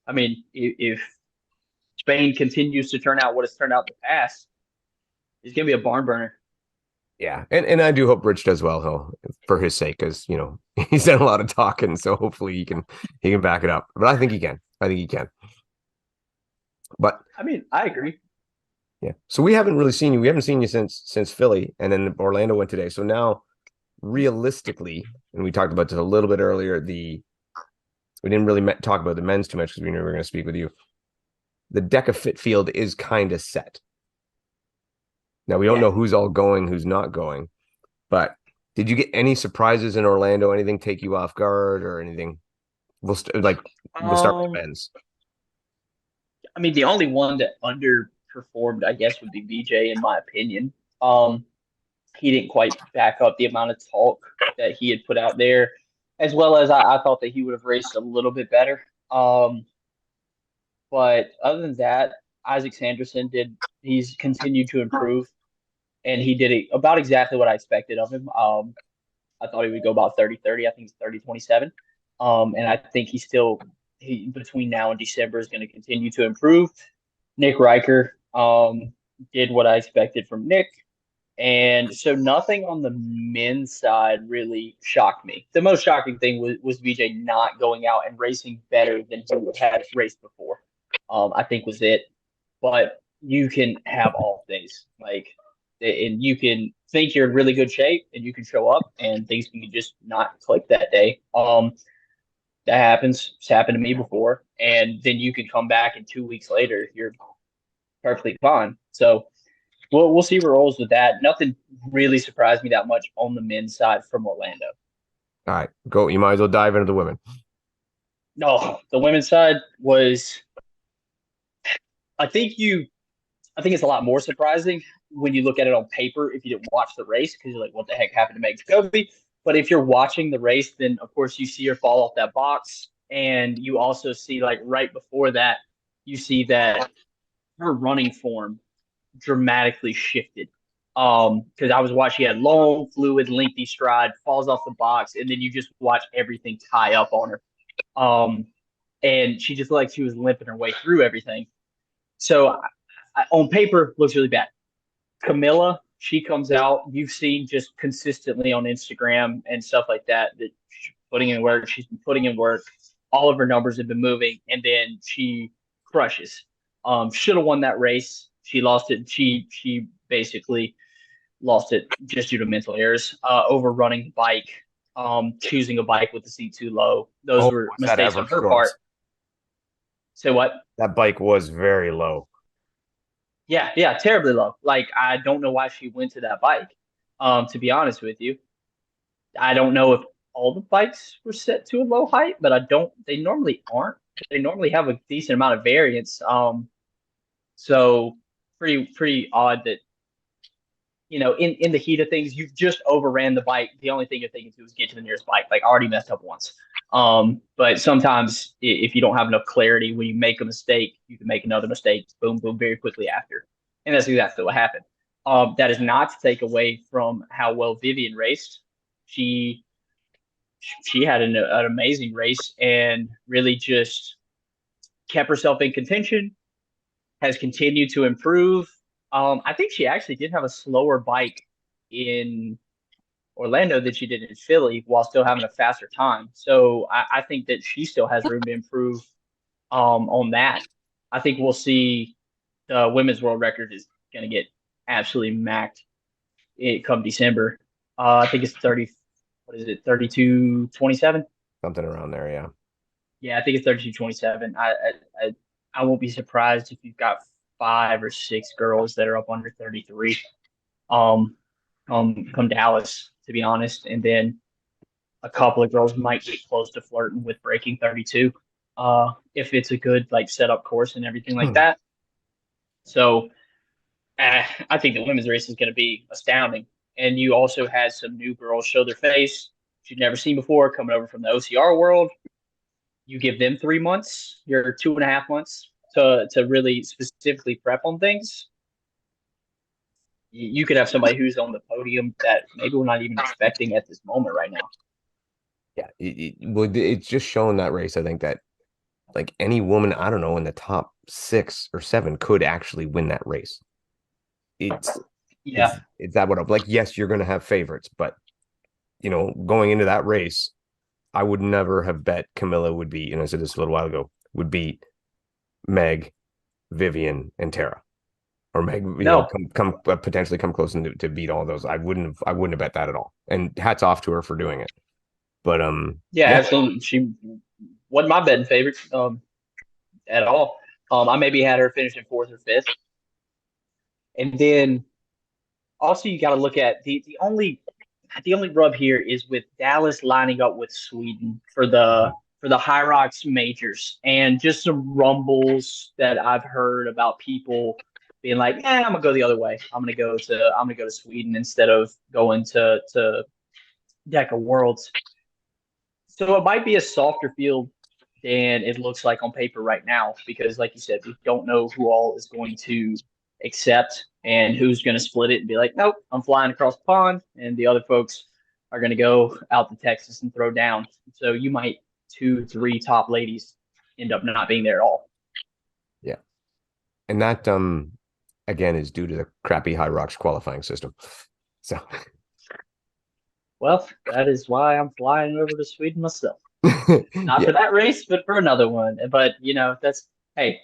I mean, if Spain continues to turn out what it's turned out in the past, it's going to be a barn burner. Yeah, and I do hope Rich does well, for his sake, because he's done a lot of talking, so hopefully he can back it up. But I think he can. But I mean, I agree. Yeah. So we haven't really seen you. We haven't seen you since Philly, and then Orlando went today. So now, realistically, and we talked about this a little bit earlier, we didn't really talk about the men's too much because we knew we were going to speak with you. The Deka Fit field is kind of set. Now, we don't know who's all going, who's not going, but did you get any surprises in Orlando? Anything take you off guard or anything? We'll start with men's. I mean, the only one that underperformed, I guess, would be BJ, in my opinion. He didn't quite back up the amount of talk that he had put out there, as well as I thought that he would have raced a little bit better. But other than that, Isaac Sanderson he's continued to improve. and he did it about exactly what I expected of him. I thought he would go about 30-30. I think he's 30-27. And I think he between now and December is going to continue to improve. Nick Riker did what I expected from Nick. And so nothing on the men's side really shocked me. The most shocking thing was VJ not going out and racing better than he had raced before. I think was it. But you can have all things. And you can think you're in really good shape and you can show up and things can just not click that day. That happens. It's happened to me before. And then you can come back and 2 weeks later, you're perfectly fine. So we'll see where it rolls with that. Nothing really surprised me that much on the men's side from Orlando. All right, go. You might as well dive into the women. No, the women's side was, I think it's a lot more surprising when you look at it on paper if you didn't watch the race, because you're like, what the heck happened to Meg Jacoby? But if you're watching the race, then of course you see her fall off that box. And you also see, like, right before that, you see that her running form dramatically shifted. Because I was watching, she had long, fluid, lengthy stride, falls off the box, and then you just watch everything tie up on her. And she just looked like she was limping her way through everything. So on paper, looks really bad. Camilla, she comes out. You've seen just consistently on Instagram and stuff like that she's putting in work. She's been putting in work. All of her numbers have been moving, and then she crushes. Should have won that race. She lost it. She basically lost it just due to mental errors. Overrunning the bike, choosing a bike with the seat too low. Those were mistakes on her part. Say what? That bike was very low. Yeah, terribly low. Like, I don't know why she went to that bike. To be honest with you, I don't know if all the bikes were set to a low height, but they normally aren't. They normally have a decent amount of variance. So pretty odd that, in the heat of things, you've just overran the bike. The only thing you're thinking to is get to the nearest bike. Like, I already messed up once. But sometimes if you don't have enough clarity, when you make a mistake, you can make another mistake, boom, boom, very quickly after. And that's exactly what happened. That is not to take away from how well Vivian raced. She had an amazing race and really just kept herself in contention, has continued to improve. I think she actually did have a slower bike in Orlando than she did in Philly while still having a faster time. So I think that she still has room to improve on that. I think we'll see the women's world record is going to get absolutely macked come December. I think it's 32-27? Something around there, yeah. Yeah, I think it's 32-27. I won't be surprised if you've got 5 or 6 girls that are up under 33 come Dallas, to be honest. And then a couple of girls might get close to flirting with breaking 32 if it's a good, like, setup course and everything like that. So I think the women's race is going to be astounding. And you also had some new girls show their face you've never seen before coming over from the OCR world. You give them 3 months, you're 2.5 months to really specifically prep on things. You could have somebody who's on the podium that maybe we're not even expecting at this moment right now. Yeah, it's just showing that race. I think that, like, any woman, I don't know, in the top 6 or 7 could actually win that race. It's that what I'm like. Yes, you're going to have favorites, but going into that race, I would never have bet Camilla would beat, and I said this a little while ago, would beat Meg, Vivian, and Tara, or Meg, come potentially come close to beat all those. I wouldn't have bet that at all. And hats off to her for doing it. But yeah, absolutely. She wasn't my betting favorite at all. I maybe had her finishing 4th or 5th. And then also you got to look at the only rub here is with Dallas lining up with Sweden for the High Rocks majors, and just some rumbles that I've heard about people being like, I'm gonna go the other way. I'm gonna go to Sweden instead of going to Deka Worlds. So it might be a softer field than it looks like on paper right now, because, like you said, we don't know who all is going to accept and who's going to split it and be like, nope, I'm flying across the pond, and the other folks are going to go out to Texas and throw down. So you might 2-3 top ladies end up not being there at all. Yeah. And that again is due to the crappy High Rocks qualifying system. So well, that is why I'm flying over to Sweden myself. Not for that race, but for another one. But that's, hey,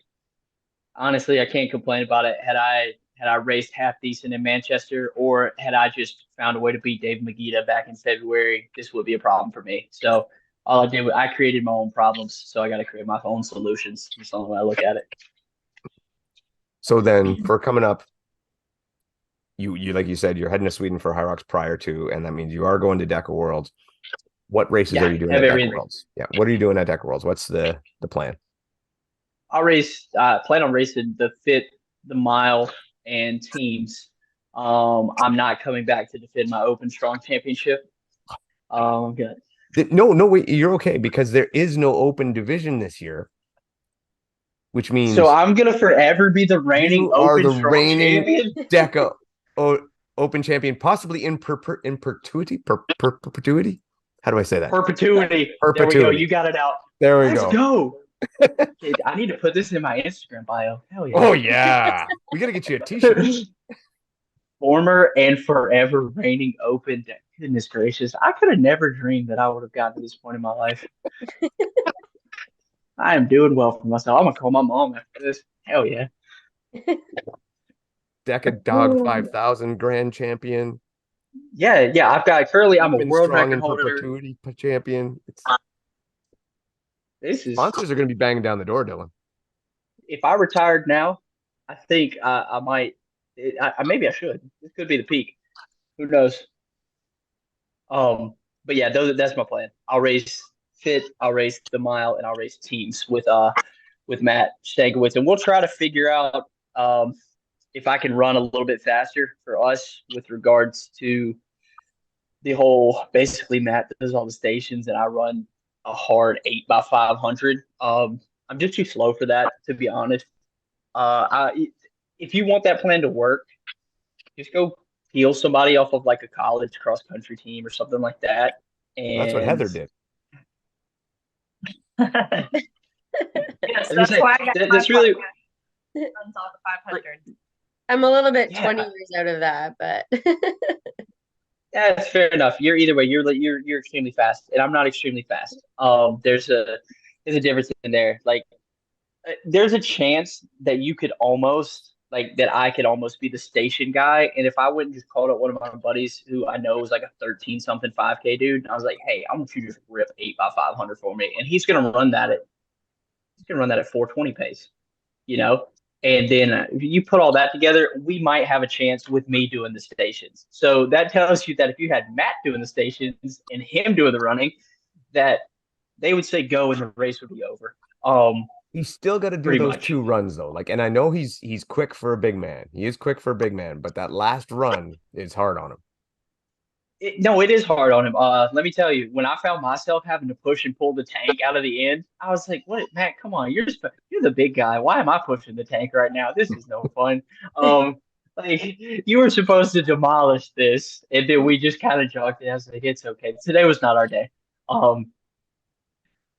honestly, I can't complain about it. Had I raced half decent in Manchester, or had I just found a way to beat Dave Magida back in February, this would be a problem for me. So all I did was I created my own problems. So I got to create my own solutions. That's the only way I look at it. So then for coming up, you like you said, you're heading to Sweden for High Rocks prior to, and that means you are going to Deka Worlds. What races are you doing at Deka Worlds? Yeah, what are you doing at Deka Worlds? What's the plan? I'll plan on racing the Fit, the mile, and teams. I'm not coming back to defend my Open Strong Championship. I'm good. No, wait, you're okay, because there is no open division this year, which means so I'm gonna forever be the reigning Open Strong champion. Deka Open champion, possibly in perpetuity. How do I say that? Perpetuity. There we go. You got it out. There we Let's go. Okay, I need to put this in my Instagram bio. Hell yeah. Oh yeah. We gotta get you a t-shirt. Former and forever reigning Open. Goodness gracious. I could have never dreamed that I would have gotten to this point in my life. I am doing well for myself. I'm gonna call my mom after this. Hell yeah. Deka Dog 5,000 grand champion. Yeah. I've got currently. I'm a world record holder. Perpetuity champion. This is sponsors are going to be banging down the door, Dylan. If I retired now, I think I might. Maybe I should. This could be the peak. Who knows? But yeah, that's my plan. I'll race Fit, I'll race the mile, and I'll race teams with Matt Stankiewicz, and we'll try to figure out if I can run a little bit faster for us with regards to the whole. Basically, Matt does all the stations, and I run a hard 8x500. I'm just too slow for that, to be honest. If you want that plan to work, just go peel somebody off of like a college cross country team or something like that. And that's what Heather did. Yes, that's why I got that's really runs all the 500. I'm a little bit 20 years out of that, but yeah, it's fair enough. You're either way. You're extremely fast, and I'm not extremely fast. There's a difference in there. Like, there's a chance that you could almost that I could almost be the station guy, and if I wouldn't just called up one of my buddies who I know is like a 13 something 5K dude, and I was like, hey, I want you to just rip 8x500 for me, and he's gonna run that at 420 pace, And then you put all that together, we might have a chance with me doing the stations. So that tells you that if you had Matt doing the stations and him doing the running, that they would say go and the race would be over. He's still got to do those 2 runs though. And I know he's quick for a big man. He is quick for a big man, but that last run is hard on him. It is hard on him. Let me tell you, when I found myself having to push and pull the tank out of the end, I was like, "What, Matt? Come on, you're the big guy. Why am I pushing the tank right now? This is no fun." You were supposed to demolish this, and then we just kind of jogged it. I was like, "It's okay. Today was not our day."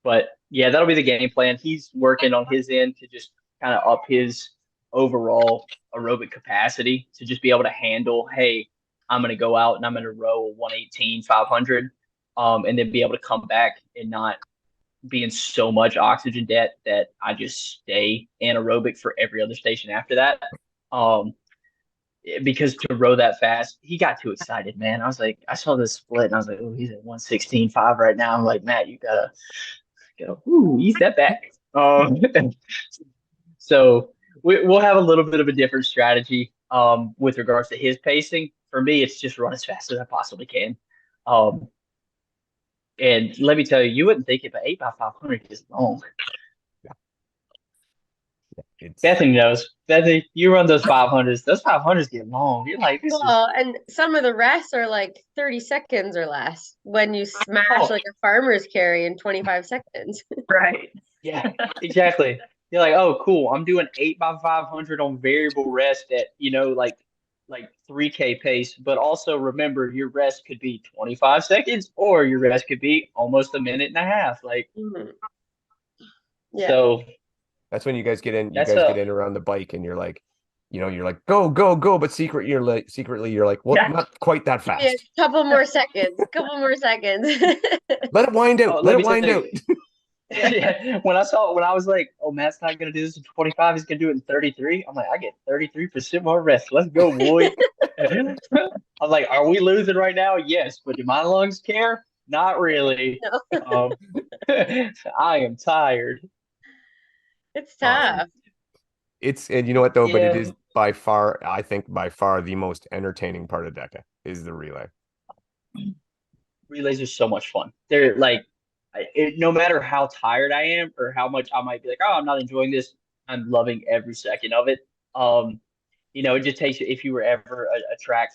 But yeah, that'll be the game plan. He's working on his end to just kind of up his overall aerobic capacity to just be able to handle, hey, I'm going to go out and I'm going to row a 118, 500, and then be able to come back and not be in so much oxygen debt that I just stay anaerobic for every other station after that. Because to row that fast, he got too excited, man. I was like, I saw this split and I was like, oh, he's at 116.5 right now. I'm like, Matt, you gotta ease that back. So we'll have a little bit of a different strategy with regards to his pacing. For me, it's just run as fast as I possibly can. And let me tell you, you wouldn't think it, but 8x500 is long. Bethany knows. Bethany, you run those 500s. Those 500s get long. You're like, and some of the rests are like 30 seconds or less when you smash like a farmer's carry in 25 seconds. Right. Yeah, exactly. You're like, oh, cool. I'm doing 8x500 on variable rest at, like 3K pace. But also remember, your rest could be 25 seconds or your rest could be almost a minute and a half. Like, Mhm. Yeah. so That's when you guys get in. You that's guys get in around the bike, and you're like, you're like, go, go, go, but secretly, you're like, well, yeah. not quite that Yeah, fast. couple more seconds. Couple more seconds. Let it wind out. Oh, Let let it me tell wind out. you. Yeah. When I was like, oh, Matt's not gonna do this in 25, he's gonna do it in 33. I'm like, I get 33% more rest. Let's go, boy. I'm like, are we losing right now? Yes, but do my lungs care? Not really. No. Um, I am tired. It's Awesome. tough. And you know what though, but it Yeah, is by far, I think by far the most entertaining part of Deka is the relay. relays are so much fun. They're like, no matter how tired I am or how much I might be like, oh, I'm not enjoying this, I'm loving every second of it. Um, it just takes if you were ever a track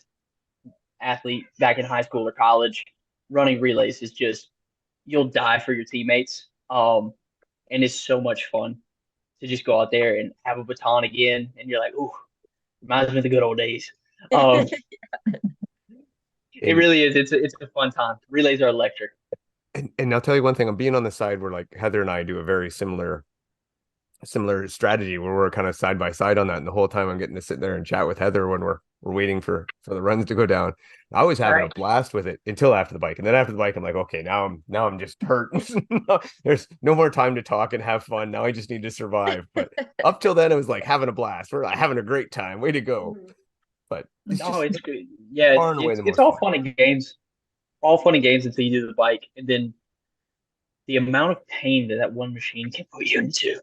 athlete back in high school or college, running relays is just you'll die for your teammates. And it's so much fun to just go out there and have a baton again, and you're like, ooh, reminds me of the good old days. Um, it And, really is. It's a fun time. Relays are electric. and I'll tell you one thing, I'm being on the side where like Heather and I do a very similar strategy where we're kind of side by side on that. And the whole time I'm getting to sit there and chat with Heather when we're waiting for the runs to go down. I was having a blast with it until after the bike. And then after the bike, I'm like, okay, now I'm just hurt. There's no more time to talk and have fun. Now I just need to survive. But up till then, it was like having a blast. We're like having a great time. Way to go. But It's good. Yeah, far and away the it's most all fun. fun and games. All fun and games until you do the bike, and then the amount of pain that one machine can put you into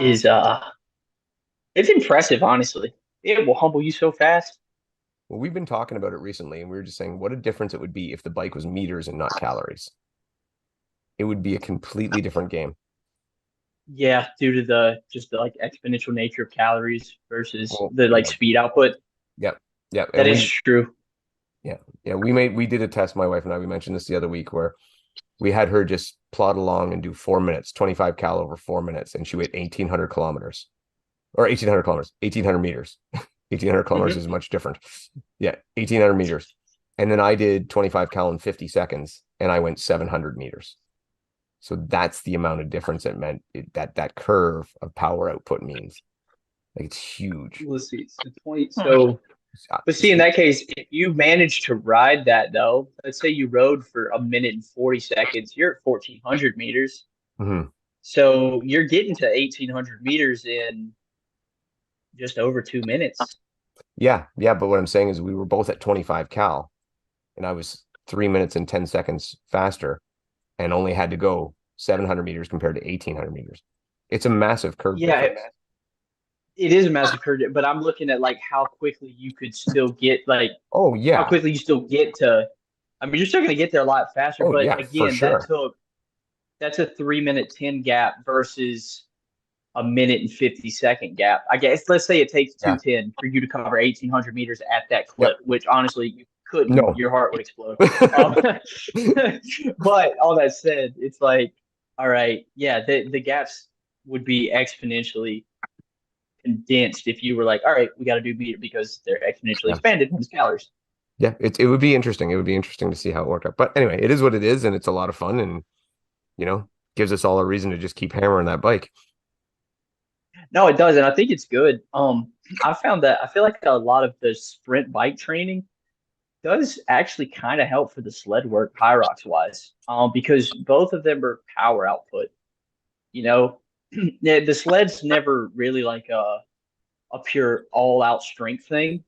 is it's impressive, honestly. It will humble you so fast. Well, we've been talking about it recently, and we were just saying what a difference it would be if the bike was meters and not calories. It would be a completely different game. Yeah, due to the like exponential nature of calories versus Well, the like speed output. Yep. Yep. That is true. Yeah. Yeah. We did a test, my wife and I, we mentioned this the other week where we had her just plod along and do 4 minutes, 25 cal over 4 minutes. And she went 1,800 kilometers or 1,800 kilometers, 1,800 meters. 1,800 kilometers is much different. Yeah. 1,800 meters. And then I did 25 cal in 50 seconds and I went 700 meters. So that's the amount of difference it meant that curve of power output means. Like it's huge. Let's see. So 20, so but see, in that case, if you manage to ride that though, let's say you rode for a minute and 40 seconds, you're at 1,400 meters. Mm-hmm. So you're getting to 1,800 meters in just over 2 minutes. Yeah. Yeah. But what I'm saying is we were both at 25 cal and I was 3 minutes and 10 seconds faster and only had to go 700 meters compared to 1,800 meters. It's a massive curve. Yeah, it is a massive curve, but I'm looking at like how quickly you could still get like, oh yeah, how quickly you still get to. I mean, you're still going to get there a lot faster, oh but yeah, again, sure. that's a 3 minute 10 gap versus a minute and 50-second gap. I guess let's say it takes 2:10 for you to cover 1,800 meters at that clip, which honestly you couldn't. No. Your heart would explode. But all that said, it's like, all right, yeah, the gaps would be exponentially condensed if you were like, all right, we got to do meter because they're exponentially expanded from calories. Yeah, it would be interesting. It would be interesting to see how it worked out. But anyway, it is what it is, and it's a lot of fun, and gives us all a reason to just keep hammering that bike. No, it does, and I think it's good. I found that I feel like a lot of the sprint bike training does actually kind of help for the sled work Pyrox wise, because both of them are power output. The sled's never really like a pure all out strength thing.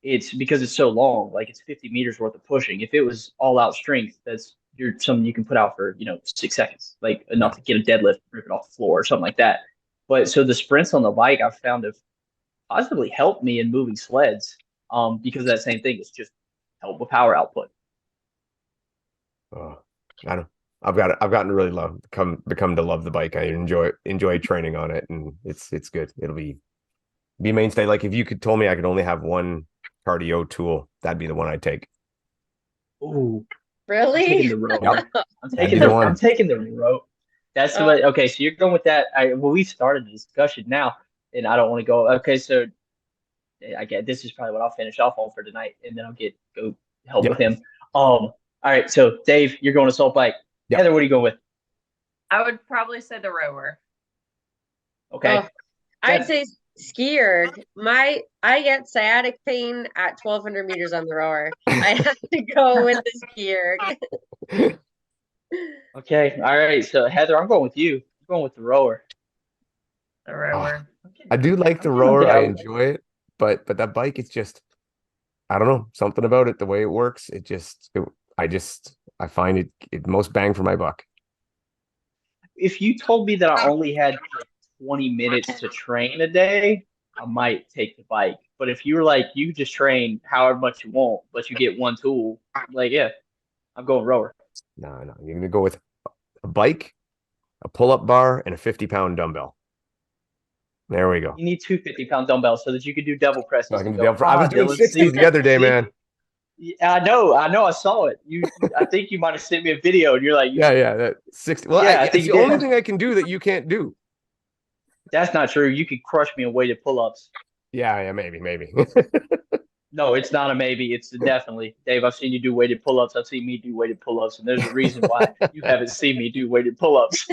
It's because it's so long, like it's 50 meters worth of pushing. If it was all out strength, that's something you can put out for 6 seconds, like enough to get a deadlift, rip it off the floor or something like that. But so the sprints on the bike I've found have positively helped me in moving sleds, because of that same thing. It's just help with power output. Oh, I don't. I've gotten to really become to love the bike. I enjoy training on it, and it's good. It'll be mainstay. Like if you could told me I could only have one cardio tool, that'd be the one I'd take. Ooh, really? I'm taking the rope. Yep. I'm taking the rope. That's the way. Okay, so you're going with that. Well, we started the discussion now, and I don't want to go. Okay, so I get this is probably what I'll finish off on for tonight, and then I'll go help with him. All right, so Dave, you're going assault bike. Yeah. Heather, what are you going with? I would probably say the rower. Okay. I'd say ski erg. I get sciatic pain at 1,200 meters on the rower. I have to go with the ski erg. Okay. All right. So Heather, I'm going with you. I'm going with the rower. The rower. I do like the rower. I enjoy it, but that bike, it's just, I don't know, something about it, the way it works. I find it most bang for my buck. If you told me that I only had 20 minutes to train a day, I might take the bike. But if you were like, you just train however much you want, but you get one tool, like, yeah, I'm going rower. No, you're going to go with a bike, a pull-up bar, and a 50-pound dumbbell. There we go. You need two 50-pound dumbbells so that you can do double presses. I was doing 60s the other day, man. I know. I saw it. I think you might have sent me a video, and you're like, that 60. Well, I think it's the only thing I can do that you can't do. That's not true. You could crush me in weighted pull-ups. Yeah, maybe. No, it's not a maybe. It's definitely. Dave, I've seen you do weighted pull-ups. I've seen me do weighted pull-ups, and there's a reason why you haven't seen me do weighted pull-ups.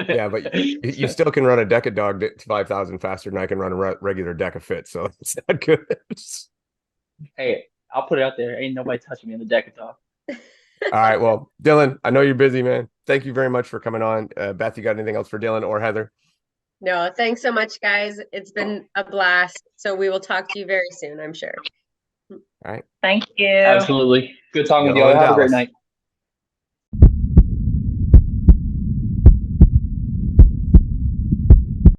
Yeah, but you still can run a Deka Dog to 5,000 faster than I can run a regular Deka Fit, so it's not good. Hey, I'll put it out there. Ain't nobody touching me in the Deka Dog. All right, well, Dylan, I know you're busy, man. Thank you very much for coming on. Beth, you got anything else for Dylan or Heather? No, thanks so much, guys. It's been a blast. So we will talk to you very soon, I'm sure. All right. Thank you. Absolutely. Good talking with you all. Have a great night.